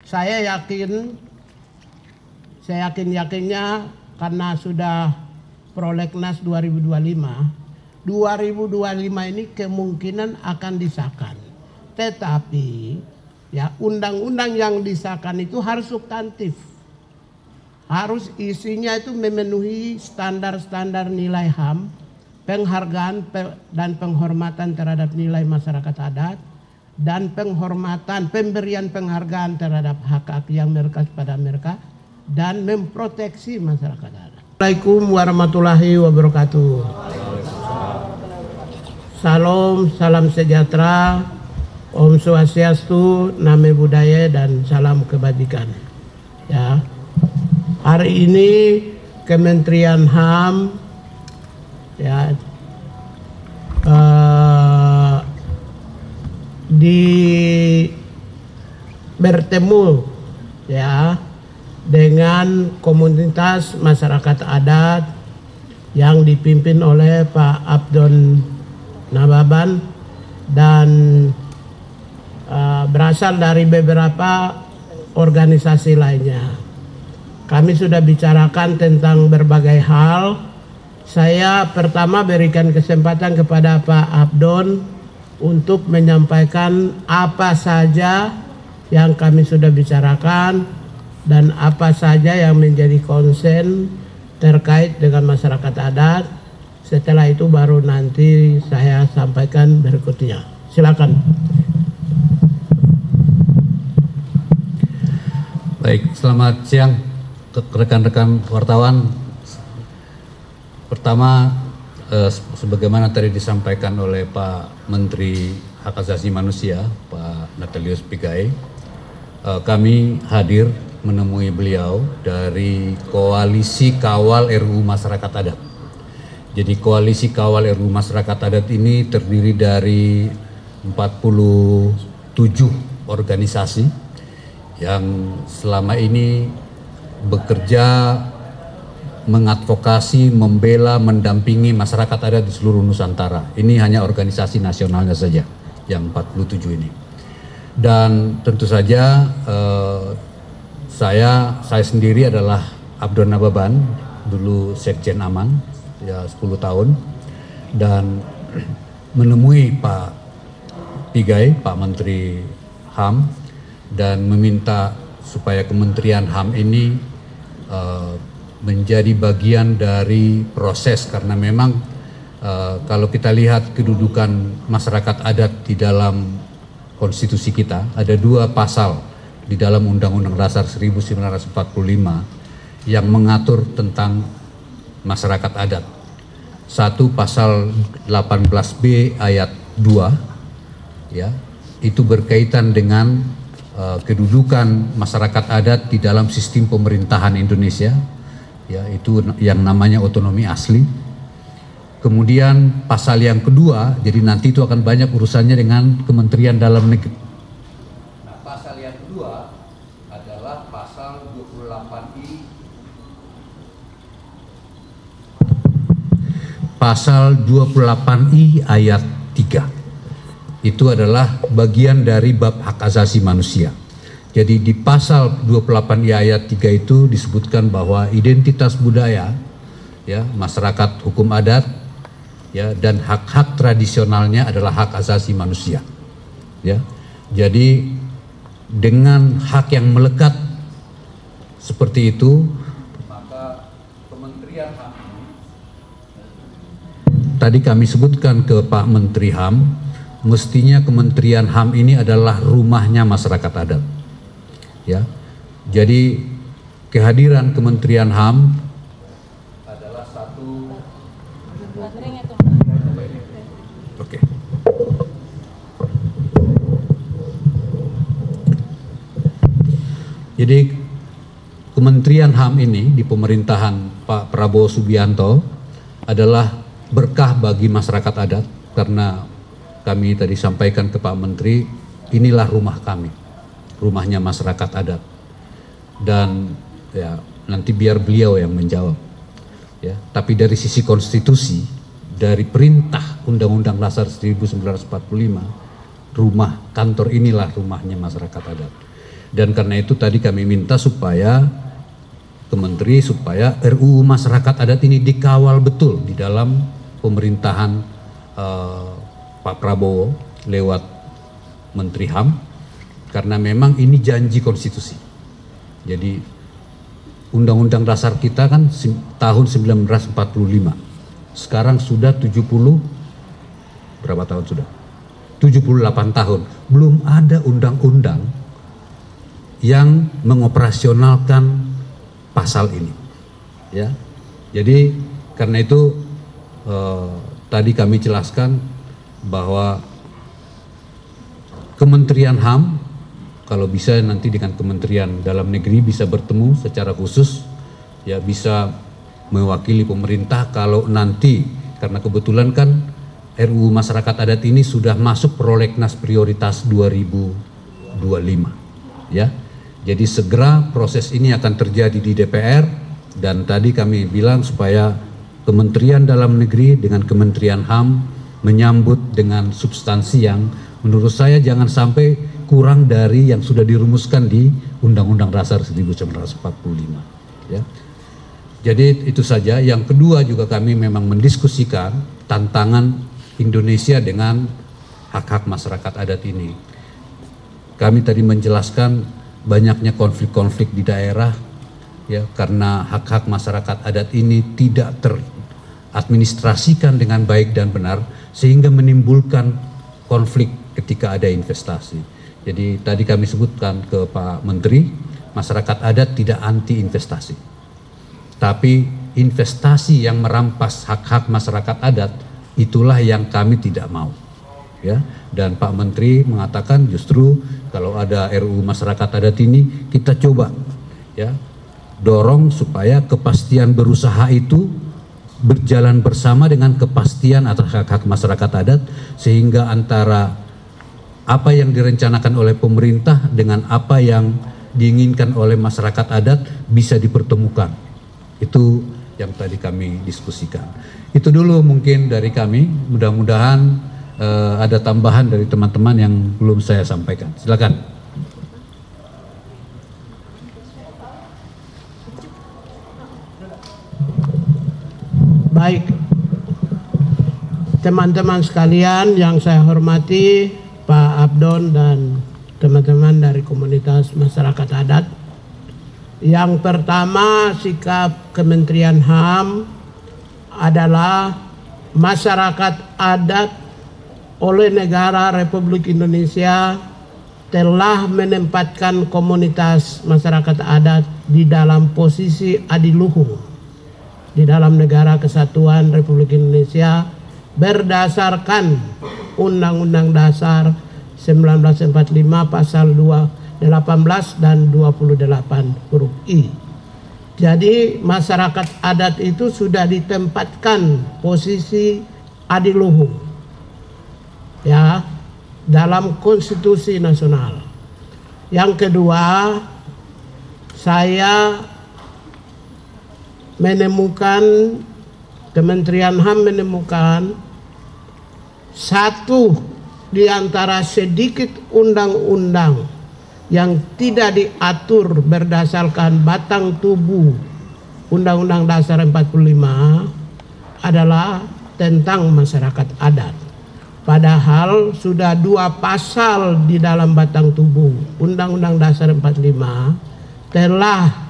saya yakinnya karena sudah prolegnas 2025 ini kemungkinan akan disahkan. Tetapi ya undang-undang yang disahkan itu harus substantif. Harus isinya itu memenuhi standar-standar nilai HAM, penghargaan dan penghormatan terhadap nilai masyarakat adat, dan pemberian penghargaan terhadap hak-hak yang melekat pada mereka, dan memproteksi masyarakat adat. Assalamualaikum warahmatullahi wabarakatuh. Salam, salam sejahtera, Om Swastiastu, Namo Buddhaya, dan salam kebajikan. Ya. Hari ini Kementerian HAM ya bertemu ya dengan komunitas masyarakat adat yang dipimpin oleh Pak Abdon Nababan dan berasal dari beberapa organisasi lainnya. Kami sudah bicarakan tentang berbagai hal. Saya pertama berikan kesempatan kepada Pak Abdon untuk menyampaikan apa saja yang kami sudah bicarakan dan apa saja yang menjadi konsen terkait dengan masyarakat adat. Setelah itu baru nanti saya sampaikan berikutnya. Silakan. Baik, selamat siang rekan-rekan wartawan. Pertama, sebagaimana tadi disampaikan oleh Pak Menteri Hak Asasi Manusia, Pak Natalius Pigai, kami hadir menemui beliau dari Koalisi Kawal RUU Masyarakat Adat. Jadi Koalisi Kawal RUU Masyarakat Adat ini terdiri dari 47 organisasi yang selama ini bekerja mengadvokasi, membela, mendampingi masyarakat adat di seluruh Nusantara. Ini hanya organisasi nasionalnya saja yang 47 ini. Dan tentu saja saya sendiri adalah Abdon Nababan, dulu Sekjen Aman ya 10 tahun, dan menemui Pak Pigai, Pak Menteri HAM, dan meminta supaya Kementerian HAM ini menjadi bagian dari proses, karena memang kalau kita lihat kedudukan masyarakat adat di dalam konstitusi kita, ada 2 pasal di dalam Undang-Undang Dasar 1945 yang mengatur tentang masyarakat adat. Satu, pasal 18B ayat 2 ya, itu berkaitan dengan kedudukan masyarakat adat di dalam sistem pemerintahan Indonesia, ya, itu yang namanya otonomi asli. Kemudian pasal yang kedua, jadi nanti itu akan banyak urusannya dengan Kementerian Dalam Negeri. Nah, pasal yang kedua adalah pasal 28I. Pasal 28I ayat 3. Itu adalah bagian dari bab hak asasi manusia. Jadi di pasal 28I ayat 3 itu disebutkan bahwa identitas budaya, ya, masyarakat hukum adat, ya, dan hak-hak tradisionalnya adalah hak asasi manusia. Ya. Jadi dengan hak yang melekat seperti itu, maka Kementerian HAM, tadi kami sebutkan ke Pak Menteri HAM, mestinya Kementerian HAM ini adalah rumahnya masyarakat adat. Ya. Jadi kehadiran Kementerian HAM adalah satu. Oke. Jadi Kementerian HAM ini di pemerintahan Pak Prabowo Subianto adalah berkah bagi masyarakat adat, karena kami tadi sampaikan ke Pak Menteri, inilah rumah kami, rumahnya masyarakat adat. Dan ya nanti biar beliau yang menjawab. Ya, tapi dari sisi konstitusi, dari perintah Undang-Undang Dasar 1945, rumah kantor inilah rumahnya masyarakat adat. Dan karena itu tadi kami minta supaya Kementeri supaya RUU Masyarakat Adat ini dikawal betul di dalam pemerintahan Pak Prabowo lewat Menteri HAM, karena memang ini janji konstitusi. Jadi Undang-Undang Dasar kita kan tahun 1945, sekarang sudah 70, berapa tahun sudah? 78 tahun, belum ada undang-undang yang mengoperasionalkan pasal ini, ya. Jadi karena itu tadi kami jelaskan bahwa Kementerian HAM kalau bisa nanti dengan Kementerian Dalam Negeri bisa bertemu secara khusus, ya, bisa mewakili pemerintah kalau nanti, karena kebetulan kan RUU Masyarakat Adat ini sudah masuk prolegnas prioritas 2025, ya. Jadi segera proses ini akan terjadi di DPR, dan tadi kami bilang supaya Kementerian Dalam Negeri dengan Kementerian HAM menyambut dengan substansi yang menurut saya jangan sampai kurang dari yang sudah dirumuskan di Undang-Undang Dasar 1945, ya. Jadi itu saja. Yang kedua juga kami memang mendiskusikan tantangan Indonesia dengan hak-hak masyarakat adat ini. Kami tadi menjelaskan banyaknya konflik-konflik di daerah, ya, karena hak-hak masyarakat adat ini tidak teradministrasikan dengan baik dan benar, sehingga menimbulkan konflik ketika ada investasi. Jadi tadi kami sebutkan ke Pak Menteri, masyarakat adat tidak anti investasi, tapi investasi yang merampas hak-hak masyarakat adat itulah yang kami tidak mau, ya. Dan Pak Menteri mengatakan justru kalau ada RUU Masyarakat Adat ini kita coba, ya, dorong supaya kepastian berusaha itu berjalan bersama dengan kepastian atas hak-hak masyarakat adat, sehingga antara apa yang direncanakan oleh pemerintah dengan apa yang diinginkan oleh masyarakat adat bisa dipertemukan. Itu yang tadi kami diskusikan. Itu dulu mungkin dari kami, mudah-mudahan ada tambahan dari teman-teman yang belum saya sampaikan. Silakan. Baik, teman-teman sekalian yang saya hormati, Pak Abdon dan teman-teman dari komunitas masyarakat adat. Yang pertama, sikap Kementerian HAM adalah masyarakat adat oleh negara Republik Indonesia telah menempatkan komunitas masyarakat adat di dalam posisi adiluhung di dalam negara kesatuan Republik Indonesia berdasarkan Undang-Undang Dasar 1945 pasal 18 dan 28 huruf I. Jadi masyarakat adat itu sudah ditempatkan posisi adiluhung, ya, dalam konstitusi nasional. Yang kedua, saya menemukan, Kementerian HAM menemukan satu di antara sedikit undang-undang yang tidak diatur berdasarkan batang tubuh Undang-Undang Dasar 45 adalah tentang masyarakat adat. Padahal sudah 2 pasal di dalam batang tubuh Undang-Undang Dasar 45 telah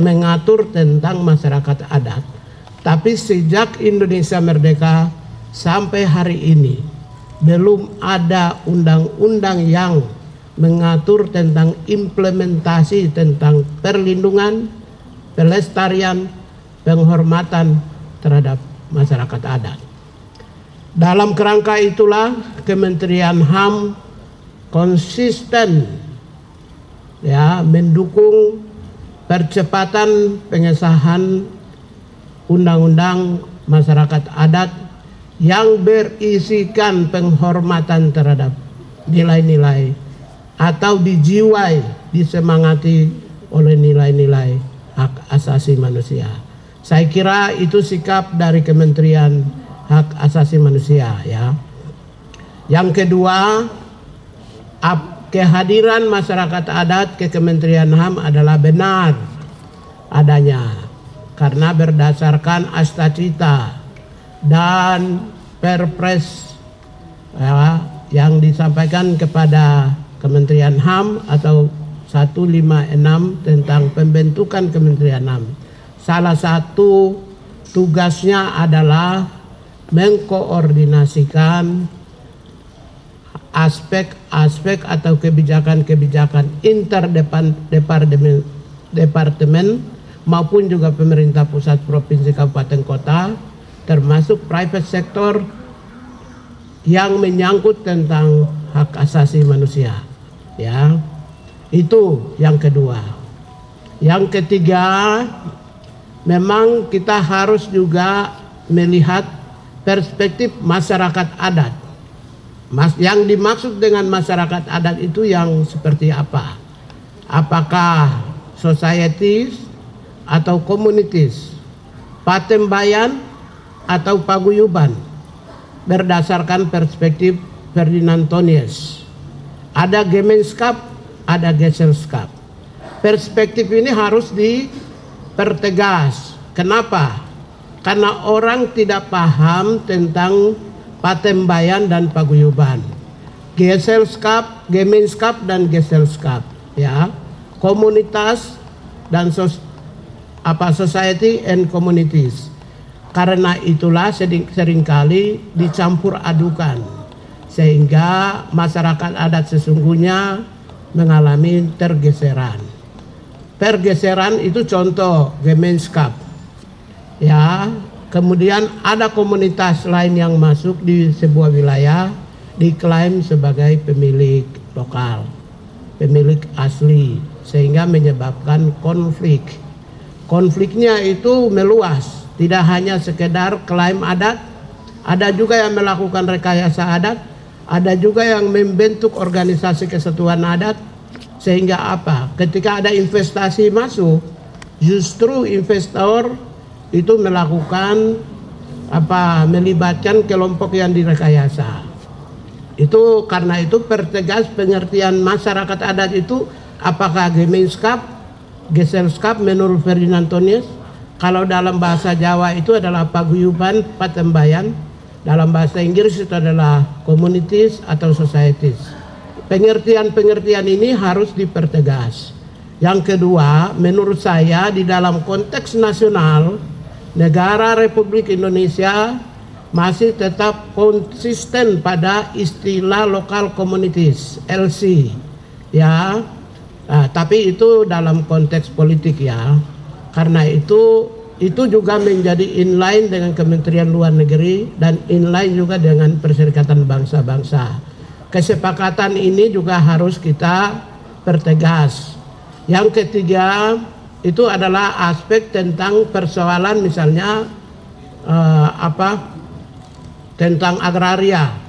mengatur tentang masyarakat adat. Tapi sejak Indonesia merdeka sampai hari ini belum ada undang-undang yang mengatur tentang implementasi tentang perlindungan, pelestarian, penghormatan terhadap masyarakat adat. Dalam kerangka itulah Kementerian HAM konsisten, ya, mendukung percepatan pengesahan undang-undang masyarakat adat yang berisikan penghormatan terhadap nilai-nilai atau dijiwai, disemangati oleh nilai-nilai hak asasi manusia. Saya kira itu sikap dari Kementerian Hak Asasi Manusia, ya. Yang kedua, kehadiran masyarakat adat ke Kementerian HAM adalah benar adanya, karena berdasarkan Astacita dan Perpres yang disampaikan kepada Kementerian HAM atau 156 tentang pembentukan Kementerian HAM. Salah satu tugasnya adalah mengkoordinasikan aspek-aspek atau kebijakan-kebijakan interdepartemen maupun juga pemerintah pusat, provinsi, kabupaten, kota, termasuk private sector yang menyangkut tentang hak asasi manusia. Ya, itu yang kedua. Yang ketiga, memang kita harus juga melihat perspektif masyarakat adat. Yang dimaksud dengan masyarakat adat itu yang seperti apa? Apakah societies atau communities, patembayan atau paguyuban, berdasarkan perspektif Ferdinand Tönnies. Ada Gemeenschap, ada Gesellschaft. Perspektif ini harus dipertegas. Kenapa? Karena orang tidak paham tentang patembayan dan paguyuban. Gesellschaft, Gemeenschap dan Gesellschaft, ya. Komunitas dan society and communities. Karena itulah seringkali dicampur adukan, sehingga masyarakat adat sesungguhnya mengalami pergeseran. Pergeseran itu contoh Gemeenschap. Ya, kemudian ada komunitas lain yang masuk di sebuah wilayah diklaim sebagai pemilik lokal, pemilik asli, sehingga menyebabkan konflik. Konfliknya itu meluas. Tidak hanya sekedar klaim adat, ada juga yang melakukan rekayasa adat, ada juga yang membentuk organisasi kesatuan adat, sehingga apa? Ketika ada investasi masuk, justru investor itu melakukan melibatkan kelompok yang direkayasa. Itu karena itu pertegas pengertian masyarakat adat itu apakah Gemeenschap, Gesellschaft menurut Ferdinand Tönnies. Kalau dalam bahasa Jawa itu adalah paguyuban, patembayan. Dalam bahasa Inggris itu adalah communities atau societies. Pengertian-pengertian ini harus dipertegas. Yang kedua, menurut saya di dalam konteks nasional, negara Republik Indonesia masih tetap konsisten pada istilah local communities, LC. Ya, tapi itu dalam konteks politik ya. Karena itu juga menjadi inline dengan Kementerian Luar Negeri dan inline juga dengan Perserikatan Bangsa-Bangsa. Kesepakatan ini juga harus kita pertegas. Yang ketiga itu adalah aspek tentang persoalan misalnya tentang agraria.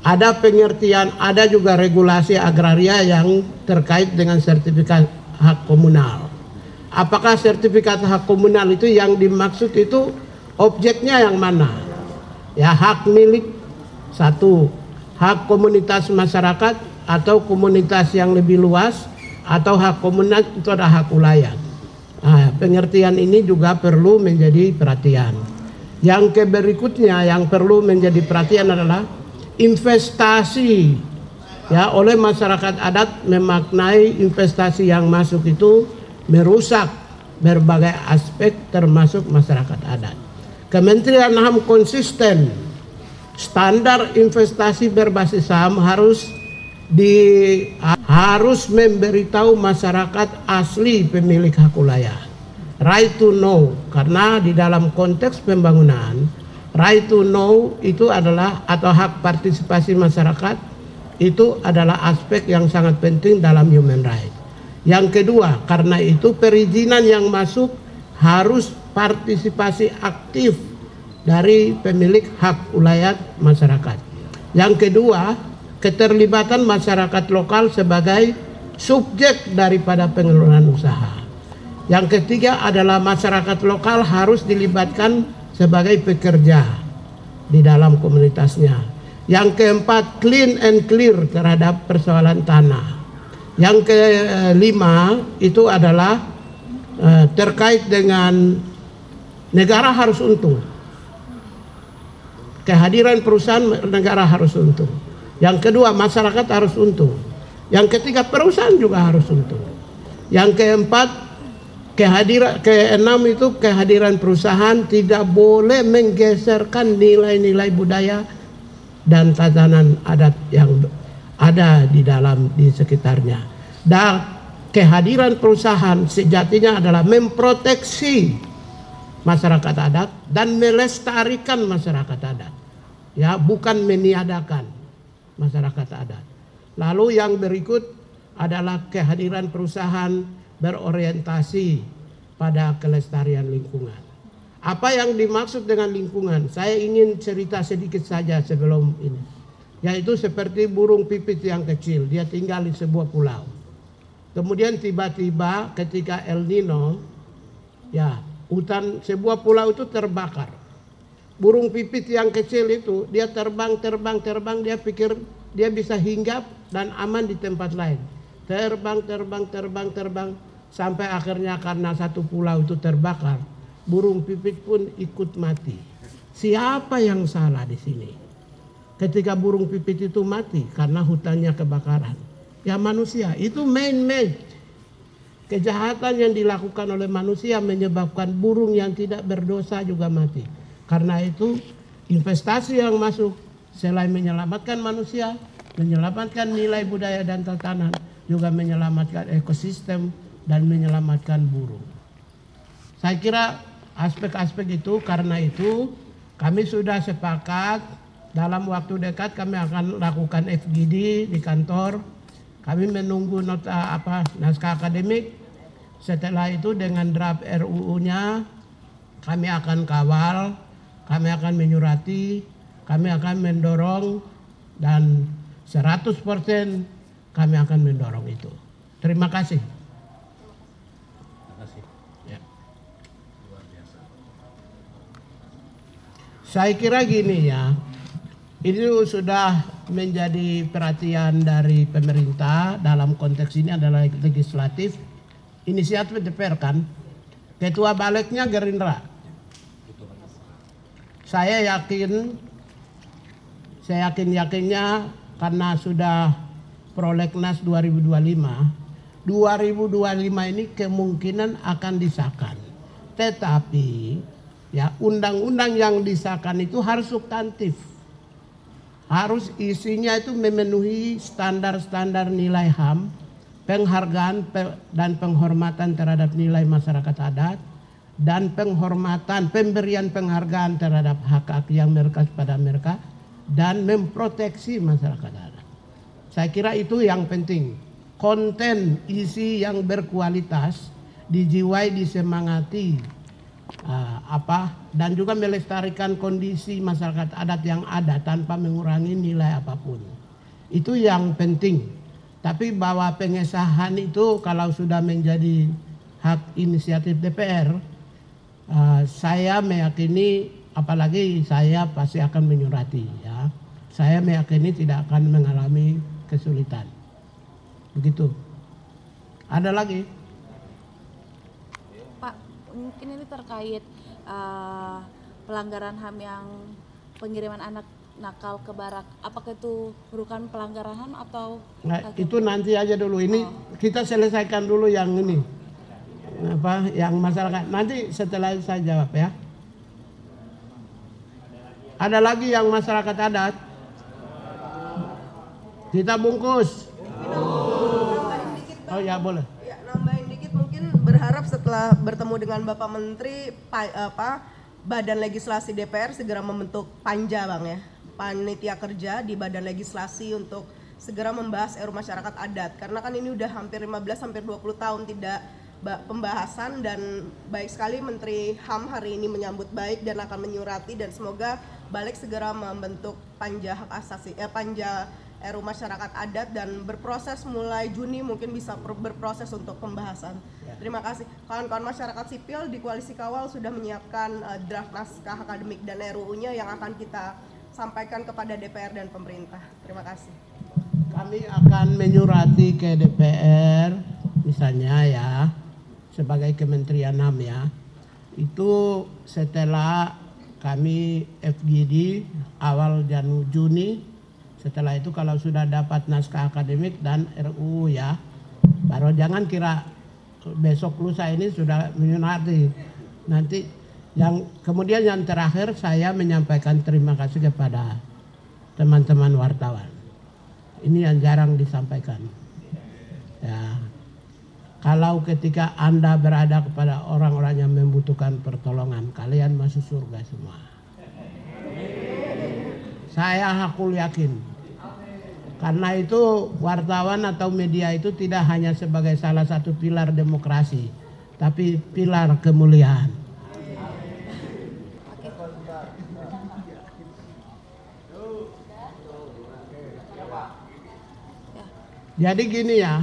Ada pengertian, ada juga regulasi agraria yang terkait dengan sertifikat hak komunal. Apakah sertifikat hak komunal itu yang dimaksud itu objeknya yang mana? Ya, hak milik satu, hak komunitas masyarakat atau komunitas yang lebih luas, atau hak komunal itu ada hak ulayat. Pengertian ini juga perlu menjadi perhatian. Yang berikutnya yang perlu menjadi perhatian adalah investasi. Ya, oleh masyarakat adat memaknai investasi yang masuk itu merusak berbagai aspek termasuk masyarakat adat. Kementerian HAM konsisten standar investasi berbasis HAM harus memberitahu masyarakat asli pemilik hak ulayah, right to know, karena di dalam konteks pembangunan right to know itu adalah atau hak partisipasi masyarakat itu adalah aspek yang sangat penting dalam human rights. Yang kedua, karena itu perizinan yang masuk harus partisipasi aktif dari pemilik hak ulayat masyarakat. Yang kedua, keterlibatan masyarakat lokal sebagai subjek daripada pengelolaan usaha. Yang ketiga adalah masyarakat lokal harus dilibatkan sebagai pekerja di dalam komunitasnya. Yang keempat, clean and clear terhadap persoalan tanah. Yang kelima itu adalah terkait dengan negara harus untung. Kehadiran perusahaan negara harus untung. Yang kedua, masyarakat harus untung. Yang ketiga, perusahaan juga harus untung. Yang keempat, keenam itu kehadiran perusahaan tidak boleh menggeserkan nilai-nilai budaya dan tatanan adat yang ada di sekitarnya. Dan kehadiran perusahaan sejatinya adalah memproteksi masyarakat adat dan melestarikan masyarakat adat, ya, bukan meniadakan masyarakat adat. Lalu yang berikut adalah kehadiran perusahaan berorientasi pada kelestarian lingkungan. Apa yang dimaksud dengan lingkungan? Saya ingin cerita sedikit saja sebelum ini. Yaitu seperti burung pipit yang kecil, dia tinggal di sebuah pulau. Kemudian tiba-tiba ketika El Nino, ya, hutan sebuah pulau itu terbakar. Burung pipit yang kecil itu dia terbang, dia pikir dia bisa hinggap dan aman di tempat lain. Terbang sampai akhirnya karena satu pulau itu terbakar, burung pipit pun ikut mati. Siapa yang salah di sini? Ketika burung pipit itu mati karena hutannya kebakaran, ya manusia. Itu man-made. Kejahatan yang dilakukan oleh manusia menyebabkan burung yang tidak berdosa juga mati. Karena itu investasi yang masuk selain menyelamatkan manusia, menyelamatkan nilai budaya dan tatanan, juga menyelamatkan ekosistem dan menyelamatkan burung. Saya kira aspek-aspek itu, karena itu kami sudah sepakat dalam waktu dekat kami akan lakukan FGD di kantor. Kami menunggu naskah akademik. Setelah itu dengan draft RUU-nya kami akan kawal, kami akan menyurati, kami akan mendorong, dan 100% kami akan mendorong itu. Terima kasih. Saya kira gini ya, ini sudah menjadi perhatian dari pemerintah dalam konteks ini adalah legislatif, inisiatif DPR kan, ketua baliknya Gerindra. Saya yakinnya karena sudah prolegnas 2025 ini kemungkinan akan disahkan. Tetapi ya, undang-undang yang disahkan itu harus substantif. Harus isinya itu memenuhi standar-standar nilai HAM, penghargaan dan penghormatan terhadap nilai masyarakat adat, dan pemberian penghargaan terhadap hak-hak yang melekat pada mereka, dan memproteksi masyarakat adat. Saya kira itu yang penting. Konten isi yang berkualitas, dijiwai, disemangati, dan juga melestarikan kondisi masyarakat adat yang ada tanpa mengurangi nilai apapun. Itu yang penting. Tapi bahwa pengesahan itu kalau sudah menjadi hak inisiatif DPR, saya meyakini, apalagi saya pasti akan menyurati ya. Saya meyakini tidak akan mengalami kesulitan. Begitu. Ada lagi? Mungkin ini terkait pelanggaran HAM yang pengiriman anak nakal ke barak. Apakah itu merupakan pelanggaran HAM atau? Nah, itu nanti aja dulu. Ini kita selesaikan dulu yang ini. Yang masyarakat. Nanti setelah itu saya jawab ya. Ada lagi yang masyarakat adat? Kita bungkus. Oh ya, boleh. Nambahin dikit, mungkin berharap setelah bertemu dengan Bapak Menteri, Badan Legislasi DPR segera membentuk panja Bang ya, panitia kerja di Badan Legislasi untuk segera membahas RUU masyarakat adat, karena kan ini udah hampir 15 hampir 20 tahun tidak pembahasan, dan baik sekali Menteri HAM hari ini menyambut baik dan akan menyurati, dan semoga balik segera membentuk panja hak asasi panja RUU masyarakat adat dan berproses mulai Juni mungkin bisa berproses untuk pembahasan. Terima kasih. Kawan-kawan masyarakat sipil di Koalisi Kawal sudah menyiapkan draft naskah akademik dan RUU-nya yang akan kita sampaikan kepada DPR dan pemerintah. Terima kasih. Kami akan menyurati ke DPR, misalnya ya, sebagai Kementerian HAM ya, itu setelah kami FGD awal Juni, setelah itu kalau sudah dapat naskah akademik dan RUU ya, baru jangan kira besok lusa ini sudah menyurati. Nanti yang kemudian yang terakhir saya menyampaikan terima kasih kepada teman-teman wartawan. Ini yang jarang disampaikan. Ya. Kalau ketika Anda berada kepada orang-orang yang membutuhkan pertolongan, kalian masuk surga semua. Saya hakul yakin. Karena itu wartawan atau media itu tidak hanya sebagai salah satu pilar demokrasi, tapi pilar kemuliaan. Jadi gini ya,